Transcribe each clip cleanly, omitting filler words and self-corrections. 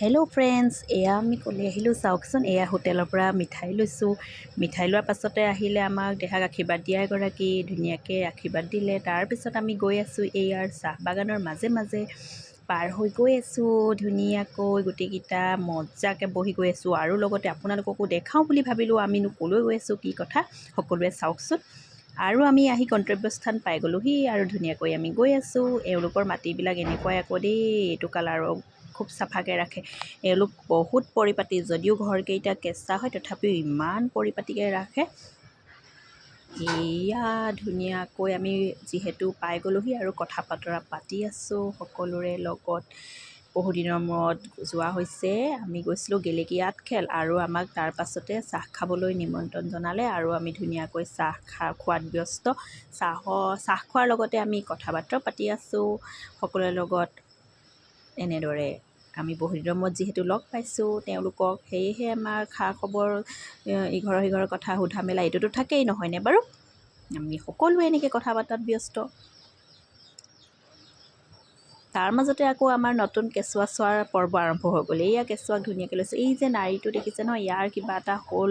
Hello' friends, এয়া আমি ক'লে আহিলোঁ চাওকচোন। এয়া হোটেলৰ পৰা মিঠাই লৈছোঁ। মিঠাই লোৱাৰ পাছতে আহিলে আমাক দেহাক আশীৰ্বাদ দিয়া এগৰাকী, ধুনীয়াকৈ আশীৰ্বাদ দিলে। তাৰপিছত আমি গৈ আছোঁ এয়াৰ চাহ বাগানৰ মাজে মাজে পাৰ হৈ গৈ আছোঁ। ধুনীয়াকৈ গোটেইকেইটা মজাকৈ বহি গৈ আছোঁ আৰু লগতে আপোনালোককো দেখাওঁ বুলি ভাবিলোঁ। আমিনো ক'লৈ গৈ আছোঁ, কি কথা সকলোৱে চাওকচোন। আৰু আমি আহি গন্তব্যস্থান পাই গ'লোহি আৰু ধুনীয়াকৈ আমি গৈ আছোঁ। এওঁলোকৰ মাটিবিলাক এনেকুৱাই আকৌ দেই, এইটো কালাৰৰ খুব চাফাকৈ ৰাখে। এওঁলোক বহুত পৰিপাটি, যদিও ঘৰকেইটা কেঁচা হয় তথাপিও ইমান পৰিপাটিকৈ ৰাখে। এয়া ধুনীয়াকৈ আমি যিহেতু পাই গ'লোহি আৰু কথা বতৰা পাতি আছোঁ সকলোৰে লগত। বহুদিনৰ মূৰত যোৱা হৈছে। আমি গৈছিলোঁ গেলেকী আঠখেল আৰু আমাক তাৰ পাছতে চাহ খাবলৈ নিমন্ত্ৰণ জনালে আৰু আমি ধুনীয়াকৈ চাহ খোৱাত ব্যস্ত। চাহ খোৱাৰ লগতে আমি কথা বতৰা পাতি আছোঁ সকলোৰে লগত। এনেদৰে আমি বহুদিনৰ মূৰত যিহেতু লগ পাইছোঁ তেওঁলোকক, সেয়েহে আমাৰ খা খবৰ ইঘৰৰ সিঘৰৰ কথা সোধা মেলা এইটোতো থাকেই, নহয়নে বাৰু? আমি সকলোৱে এনেকৈ কথা পতাত ব্যস্ত। তাৰ মাজতে আকৌ আমাৰ নতুন কেঁচুৱা চোৱাৰ পৰ্ব আৰম্ভ হৈ গ'ল। এয়া কেঁচুৱাক ধুনীয়াকৈ লৈছোঁ। এই যে নাড়ীটো দেখিছে ন, ইয়াৰ কিবা এটা হ'ল।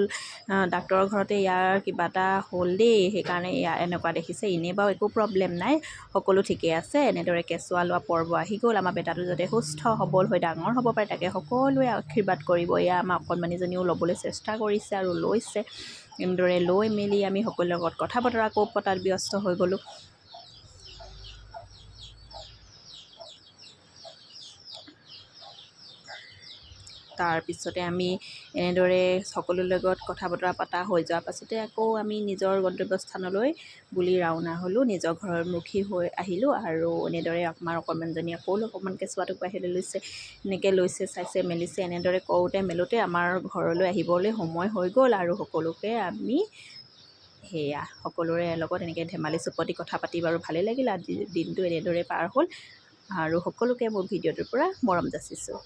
ডাক্তৰৰ ঘৰতে ইয়াৰ কিবা এটা হ'ল দেই, সেইকাৰণে এনেকুৱা দেখিছে। এনেই বাৰু একো প্ৰব্লেম নাই, সকলো ঠিকে আছে। এনেদৰে কেঁচুৱা লোৱা পৰ্ব আহি গ'ল। আমাৰ বেটাটো যাতে সুস্থ সবল হৈ ডাঙৰ হ'ব পাৰে তাকে সকলোৱে আশীৰ্বাদ কৰিব। এয়া আমাৰ অকণমানিজনীও ল'বলৈ চেষ্টা কৰিছে আৰু লৈছে। এনেদৰে লৈ মেলি আমি সকলোৰে লগত কথা বতৰা আকৌ পতাত ব্যস্ত হৈ গ'লোঁ। তাৰপিছতে আমি এনেদৰে সকলোৰে লগত কথা বতৰা পতা হৈ যোৱাৰ পাছতে আকৌ আমি নিজৰ গন্তব্যস্থানলৈ বুলি ৰাওনা হ'লোঁ। নিজৰ ঘৰমুখী হৈ আহিলোঁ আৰু এনেদৰে আমাৰ অকণমানজনী আকৌ অকণমান কেঁচুৱাটোক বাহিৰলৈ লৈছে। এনেকৈ লৈছে, চাইছে, মেলিছে। এনেদৰে কৰোঁতে মেলোঁতে আমাৰ ঘৰলৈ আহিবলৈ সময় হৈ গ'ল আৰু সকলোকে আমি সেয়া সকলোৰে লগত এনেকৈ ধেমালি চুপতি কথা পাতি বাৰু ভালেই লাগিল। আজিৰ দিনটো এনেদৰে পাৰ হ'ল আৰু সকলোকে মোৰ ভিডিঅ'টোৰ পৰা মৰম যাচিছোঁ।